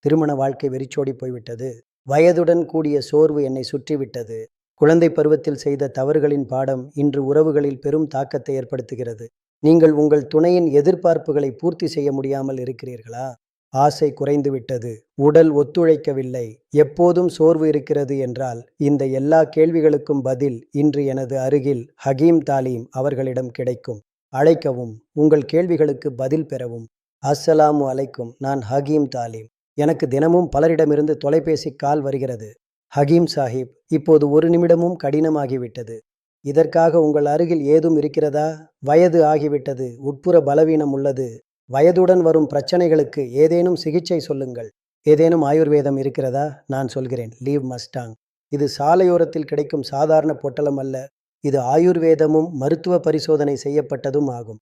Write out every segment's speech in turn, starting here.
திருமண வாழ்க்கை வெறிச்சோடி போய்விட்டது. வயதுடன் கூடிய சோர்வு என்னை சுற்றிவிட்டது. குழந்தை பருவத்தில் செய்த தவறுகளின் பாடம் இன்று உறவுகளில் பெரும் தாக்கத்தை ஏற்படுத்துகிறது. நீங்கள் உங்கள் துணையின் எதிர்பார்ப்புகளை பூர்த்தி செய்ய முடியாமல் இருக்கிறீர்களா? ஆசை குறைந்துவிட்டது, உடல் ஒத்துழைக்கவில்லை, எப்போதும் சோர்வு இருக்கிறது என்றால் இந்த எல்லா கேள்விகளுக்கும் பதில் இன்று எனது அருகில் ஹகீம் தாலீம் அவர்களிடம் கிடைக்கும். அழைக்கவும், உங்கள் கேள்விகளுக்கு பதில் பெறவும். அஸ்ஸலாமு அலைக்கும். நான் ஹகீம் தாலீம். எனக்கு தினமும் பலரிடமிருந்து தொலைபேசி கால் வருகிறது. ஹகீம் சாஹிப், இப்போது ஒரு நிமிடமும் கடினமாகிவிட்டது. இதற்காக உங்கள் அருகில் ஏதும் இருக்கிறதா? வயது ஆகிவிட்டது, உட்புற பலவீனம் உள்ளது. வயதுடன் வரும் பிரச்சனைகளுக்கு ஏதேனும் சிகிச்சை சொல்லுங்கள். ஏதேனும் ஆயுர்வேதம் இருக்கிறதா? நான் சொல்கிறேன், லீவ் மஸ்டாங். இது சாலையோரத்தில் கிடைக்கும் சாதாரண பொட்டலம் அல்ல. இது ஆயுர்வேதமும் மருத்துவ பரிசோதனை செய்யப்பட்டதும் ஆகும்.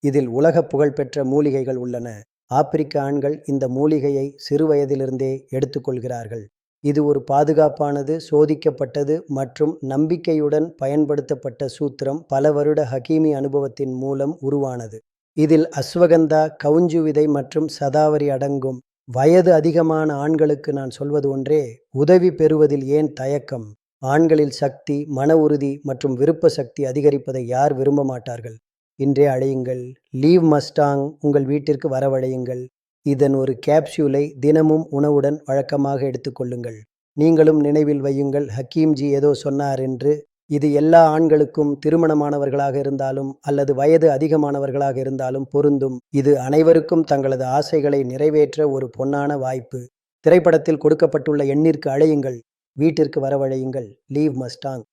இதில் உலக புகழ்பெற்ற மூலிகைகள் உள்ளன. ஆப்பிரிக்க ஆண்கள் இந்த மூலிகையை சிறு வயதிலிருந்தே எடுத்துக்கொள்கிறார்கள். இது ஒரு பாதுகாப்பானது, சோதிக்கப்பட்டது மற்றும் நம்பிக்கையுடன் பயன்படுத்தப்பட்ட சூத்திரம். பல வருட ஹகீமி அனுபவத்தின் மூலம் உருவானது. இதில் அஸ்வகந்தா, கவுஞ்சு விதை மற்றும் சதாவரி அடங்கும். வயது அதிகமான ஆண்களுக்கு நான் சொல்வது ஒன்றே, உதவி பெறுவதில் ஏன் தயக்கம்? ஆண்களில் சக்தி, மன உறுதி மற்றும் விருப்ப சக்தி அதிகரிப்பதை யார் விரும்ப மாட்டார்கள்? இன்றே அழையுங்கள். லீவ் மஸ்டாங் உங்கள் வீட்டிற்கு வரவழையுங்கள். இதன் ஒரு கேப்சூலை தினமும் உணவுடன் வழக்கமாக எடுத்துக்கொள்ளுங்கள். நீங்களும் நினைவில் வையுங்கள், ஹக்கீம்ஜி ஏதோ சொன்னார் என்று. இது எல்லா ஆண்களுக்கும், திருமணமானவர்களாக இருந்தாலும் அல்லது வயது அதிகமானவர்களாக இருந்தாலும் பொருந்தும். இது அனைவருக்கும் தங்களது ஆசைகளை நிறைவேற்ற ஒரு பொன்னான வாய்ப்பு. திரைப்படத்தில் கொடுக்கப்பட்டுள்ள எண்ணிற்கு அழையுங்கள். வீட்டிற்கு வரவழையுங்கள். Leave Mustang.